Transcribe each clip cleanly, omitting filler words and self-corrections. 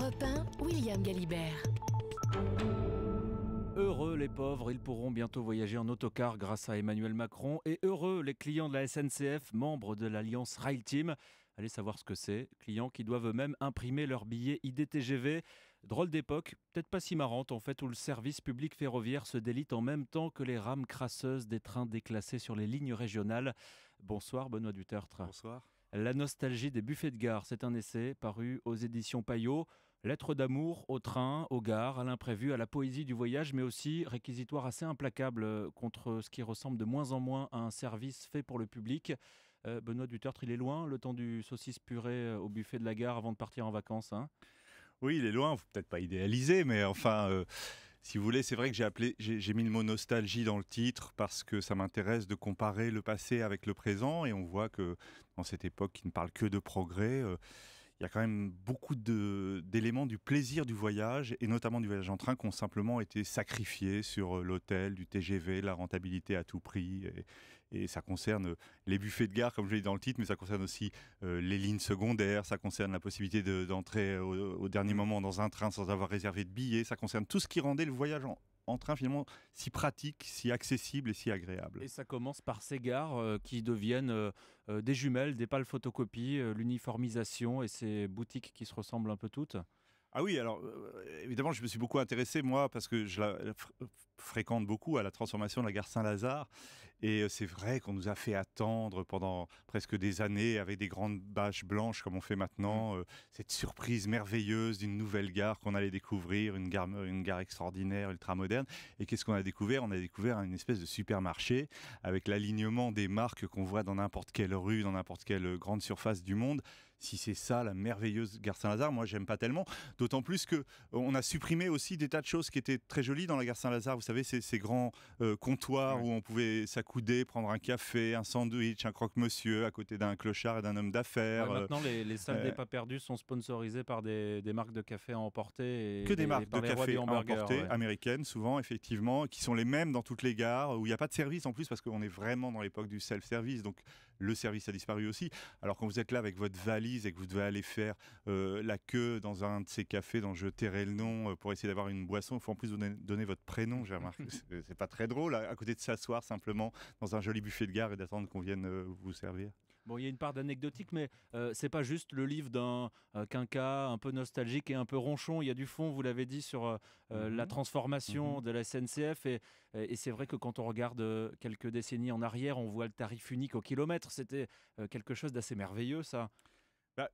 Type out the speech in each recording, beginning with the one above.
Europe 1, William Galibert. Heureux les pauvres, ils pourront bientôt voyager en autocar grâce à Emmanuel Macron. Et heureux les clients de la SNCF, membres de l'alliance Rail Team. Allez savoir ce que c'est. Clients qui doivent eux-mêmes imprimer leur billet ID-TGV. Drôle d'époque, peut-être pas si marrante en fait, où le service public ferroviaire se délite en même temps que les rames crasseuses des trains déclassés sur les lignes régionales. Bonsoir Benoît Dutertre. Bonsoir. La nostalgie des buffets de gare, c'est un essai paru aux éditions Payot. Lettre d'amour au train, aux gares, à l'imprévu, à la poésie du voyage, mais aussi réquisitoire assez implacable contre ce qui ressemble de moins en moins à un service fait pour le public. Benoît Dutertre, il est loin, le temps du saucisse purée au buffet de la gare avant de partir en vacances, hein? Oui, il est loin, faut peut-être pas idéaliser, mais enfin, si vous voulez, c'est vrai que j'ai mis le mot nostalgie dans le titre parce que ça m'intéresse de comparer le passé avec le présent, et on voit que dans cette époque qui ne parle que de progrès, il y a quand même beaucoup d'éléments du plaisir du voyage, et notamment du voyage en train, qui ont simplement été sacrifiés sur l'hôtel, du TGV, la rentabilité à tout prix. Et ça concerne les buffets de gare, comme je l'ai dit dans le titre, mais ça concerne aussi les lignes secondaires, ça concerne la possibilité d'entrer au dernier moment dans un train sans avoir réservé de billets, ça concerne tout ce qui rendait le voyage en train finalement si pratique, si accessible et si agréable. Et ça commence par ces gares qui deviennent des jumelles, des pâles photocopies, l'uniformisation et ces boutiques qui se ressemblent un peu toutes. Ah oui, alors évidemment, je me suis beaucoup intéressé, moi, parce que je la fréquente beaucoup à la transformation de la gare Saint-Lazare. Et c'est vrai qu'on nous a fait attendre pendant presque des années avec des grandes bâches blanches, comme on fait maintenant, cette surprise merveilleuse d'une nouvelle gare qu'on allait découvrir, une gare extraordinaire, ultra-moderne. Et qu'est-ce qu'on a découvert? On a découvert une espèce de supermarché avec l'alignement des marques qu'on voit dans n'importe quelle rue, dans n'importe quelle grande surface du monde. Si c'est ça, la merveilleuse gare Saint-Lazare, moi, j'aime pas tellement. D'autant plus qu'on a supprimé aussi des tas de choses qui étaient très jolies dans la gare Saint-Lazare. Vous savez, ces grands comptoirs où on pouvait s'accouder, prendre un café, un sandwich, un croque-monsieur à côté d'un clochard et d'un homme d'affaires. Ouais, maintenant, les salles des pas perdus sont sponsorisées par des marques de café à emporter. Que des marques de café à emporter, ouais. américaines souvent, effectivement, qui sont les mêmes dans toutes les gares, où il n'y a pas de service en plus, parce qu'on est vraiment dans l'époque du self-service. Donc le service a disparu aussi. Alors quand vous êtes là avec votre valise et que vous devez aller faire la queue dans un de ces cafés dont je tairai le nom pour essayer d'avoir une boisson, il faut en plus donner votre prénom. J'ai remarqué, c'est pas très drôle à côté de s'asseoir simplement dans un joli buffet de gare et d'attendre qu'on vienne vous servir. Bon, il y a une part d'anecdotique, mais c'est pas juste le livre d'un quinca un peu nostalgique et un peu ronchon. Il y a du fond, vous l'avez dit, sur la transformation de la SNCF. Et c'est vrai que quand on regarde quelques décennies en arrière, on voit le tarif unique au kilomètre. C'était quelque chose d'assez merveilleux, ça.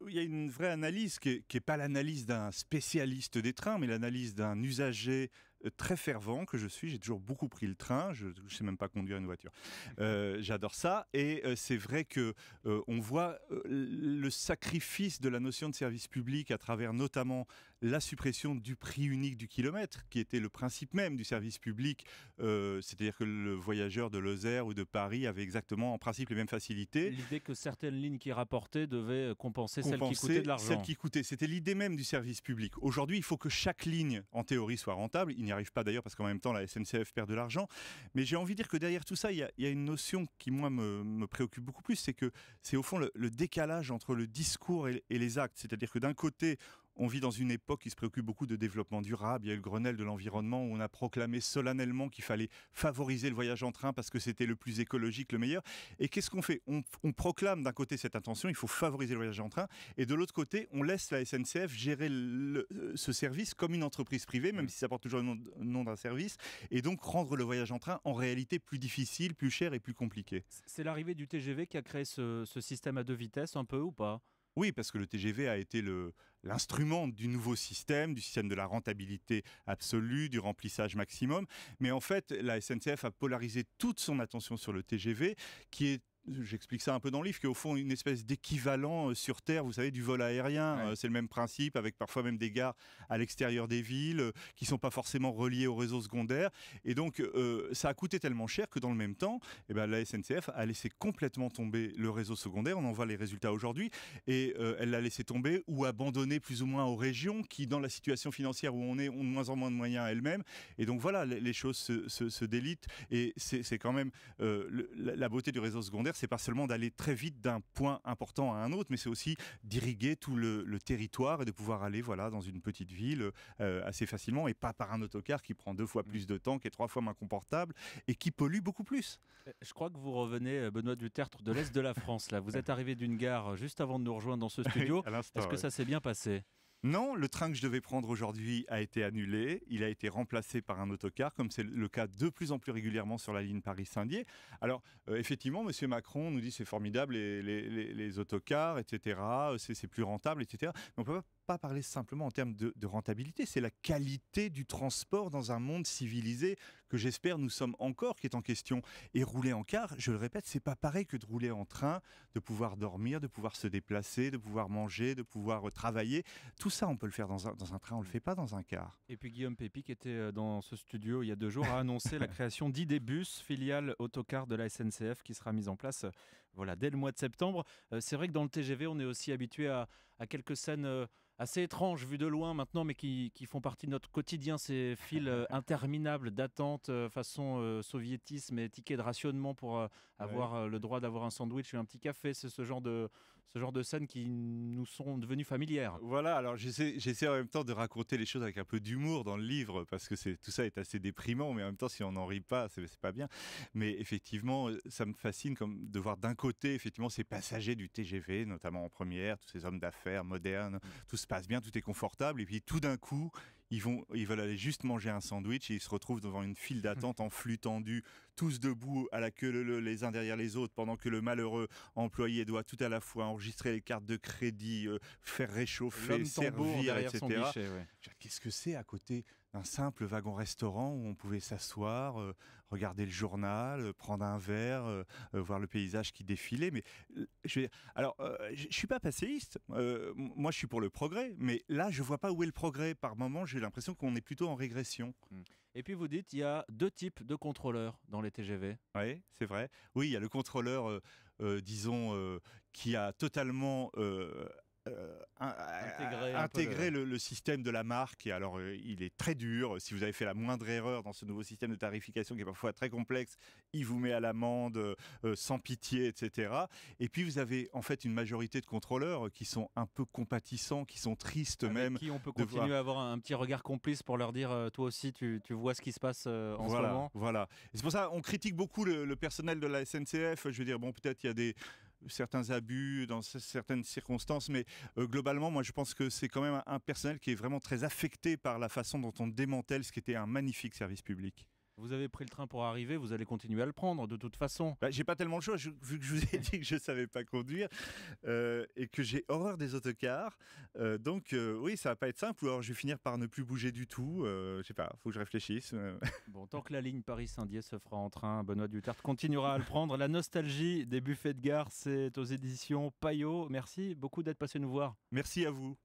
Il y a une vraie analyse qui est pas l'analyse d'un spécialiste des trains, mais l'analyse d'un usager très fervent que je suis. J'ai toujours beaucoup pris le train. Je sais même pas conduire une voiture. J'adore ça. Et c'est vrai que on voit le sacrifice de la notion de service public à travers notamment la suppression du prix unique du kilomètre, qui était le principe même du service public. C'est-à-dire que le voyageur de Lozère ou de Paris avait exactement en principe les mêmes facilités. L'idée que certaines lignes qui rapportaient devaient compenser celles qui coûtaient de l'argent. Celles qui coûtaient. C'était l'idée même du service public. Aujourd'hui, il faut que chaque ligne, en théorie, soit rentable. Il n'y arrive pas d'ailleurs parce qu'en même temps, la SNCF perd de l'argent. Mais j'ai envie de dire que derrière tout ça, il y a une notion qui, moi, me préoccupe beaucoup plus. C'est que c'est au fond le décalage entre le discours et les actes. C'est-à-dire que d'un côté, on vit dans une époque qui se préoccupe beaucoup de développement durable. Il y a eu le Grenelle de l'environnement où on a proclamé solennellement qu'il fallait favoriser le voyage en train parce que c'était le plus écologique, le meilleur. Et qu'est-ce qu'on fait? On proclame d'un côté cette intention, il faut favoriser le voyage en train, et de l'autre côté, on laisse la SNCF gérer ce service comme une entreprise privée, même si ça porte toujours le nom d'un service, et donc rendre le voyage en train en réalité plus difficile, plus cher et plus compliqué. C'est l'arrivée du TGV qui a créé ce système à deux vitesses, un peu ou pas? Oui, parce que le TGV a été l'instrument du nouveau système, du système de la rentabilité absolue, du remplissage maximum. Mais en fait, la SNCF a polarisé toute son attention sur le TGV, qui est, j'explique ça un peu dans le livre, qui est au fond une espèce d'équivalent sur Terre, vous savez, du vol aérien. Ouais. C'est le même principe, avec parfois même des gares à l'extérieur des villes, qui ne sont pas forcément reliées au réseau secondaire. Et donc, ça a coûté tellement cher que dans le même temps, la SNCF a laissé complètement tomber le réseau secondaire. On en voit les résultats aujourd'hui. Et elle l'a laissé tomber ou abandonné plus ou moins aux régions, qui, dans la situation financière où on est, ont de moins en moins de moyens elles-mêmes. Et donc voilà, les choses se délitent. Et c'est quand même la beauté du réseau secondaire, faire, c'est pas seulement d'aller très vite d'un point important à un autre, mais c'est aussi d'irriguer tout le territoire et de pouvoir aller dans une petite ville assez facilement et pas par un autocar qui prend 2 fois plus de temps, qui est 3 fois moins confortable et qui pollue beaucoup plus. Je crois que vous revenez, Benoît Dutertre, de l'Est de la France. Là. Vous êtes arrivé d'une gare juste avant de nous rejoindre dans ce studio. À l'instant, Est-ce que ça s'est bien passé ? Non, le train que je devais prendre aujourd'hui a été annulé. Il a été remplacé par un autocar, comme c'est le cas de plus en plus régulièrement sur la ligne Paris-Saint-Dié. Alors, effectivement, M. Macron nous dit c'est formidable, les autocars, etc. C'est plus rentable, etc. Mais on ne peut pas parler simplement en termes de rentabilité. C'est la qualité du transport dans un monde civilisé que j'espère nous sommes encore qui est en question. Et rouler en car, je le répète, c'est pas pareil que de rouler en train, de pouvoir dormir, de pouvoir se déplacer, de pouvoir manger, de pouvoir travailler. Tout ça, on peut le faire dans un train, on ne le fait pas dans un car. Et puis Guillaume Pépi, qui était dans ce studio il y a 2 jours, a annoncé la création d'Idébus, filiale autocar de la SNCF, qui sera mise en place dès le mois de septembre. C'est vrai que dans le TGV, on est aussi habitué à quelques scènes assez étranges vues de loin maintenant, mais qui font partie de notre quotidien. Ces files interminables d'attente façon soviétisme et tickets de rationnement pour avoir le droit d'avoir un sandwich et un petit café. C'est ce genre de scènes qui nous sont devenues familières. Voilà, alors j'essaie en même temps de raconter les choses avec un peu d'humour dans le livre, parce que tout ça est assez déprimant, mais en même temps, si on n'en rit pas, c'est pas bien. Mais effectivement, ça me fascine de voir d'un côté, effectivement, ces passagers du TGV, notamment en première, tous ces hommes d'affaires modernes, tout se passe bien, tout est confortable, et puis tout d'un coup, ils veulent aller juste manger un sandwich et ils se retrouvent devant une file d'attente en flux tendu, tous debout à la queue les uns derrière les autres, pendant que le malheureux employé doit tout à la fois enregistrer les cartes de crédit, faire réchauffer, servir, etc. Son guichet, ouais. Qu'est-ce que c'est à côté d'un simple wagon-restaurant où on pouvait s'asseoir, regarder le journal, prendre un verre, voir le paysage qui défilait. Mais je suis pas passéiste. Moi, je suis pour le progrès. Mais là, je vois pas où est le progrès. Par moment, j'ai l'impression qu'on est plutôt en régression. Et puis vous dites, il y a 2 types de contrôleurs dans les TGV. Oui, c'est vrai. Oui, il y a le contrôleur, disons, qui a totalement intégrer le système de la marque. Et alors, il est très dur. Si vous avez fait la moindre erreur dans ce nouveau système de tarification qui est parfois très complexe, il vous met à l'amende sans pitié, etc. Et puis, vous avez en fait une majorité de contrôleurs qui sont un peu compatissants, qui sont tristes avec même. Qui on peut continuer à avoir un petit regard complice pour leur dire toi aussi, tu vois ce qui se passe en ce moment. Voilà. Et c'est pour ça qu'on critique beaucoup le personnel de la SNCF. Je veux dire, bon, peut-être il y a certains abus dans certaines circonstances, mais globalement, moi je pense que c'est quand même un personnel qui est vraiment très affecté par la façon dont on démantèle ce qui était un magnifique service public. Vous avez pris le train pour arriver, vous allez continuer à le prendre de toute façon. J'ai pas tellement le choix, vu que je vous ai dit que je savais pas conduire et que j'ai horreur des autocars. Donc oui, ça va pas être simple, ou alors je vais finir par ne plus bouger du tout. Je sais pas, faut que je réfléchisse. Bon, tant que la ligne Paris-Saint-Dié se fera en train, Benoît Dutertre continuera à le prendre. La nostalgie des buffets de gare, c'est aux éditions Payot. Merci beaucoup d'être passé nous voir. Merci à vous.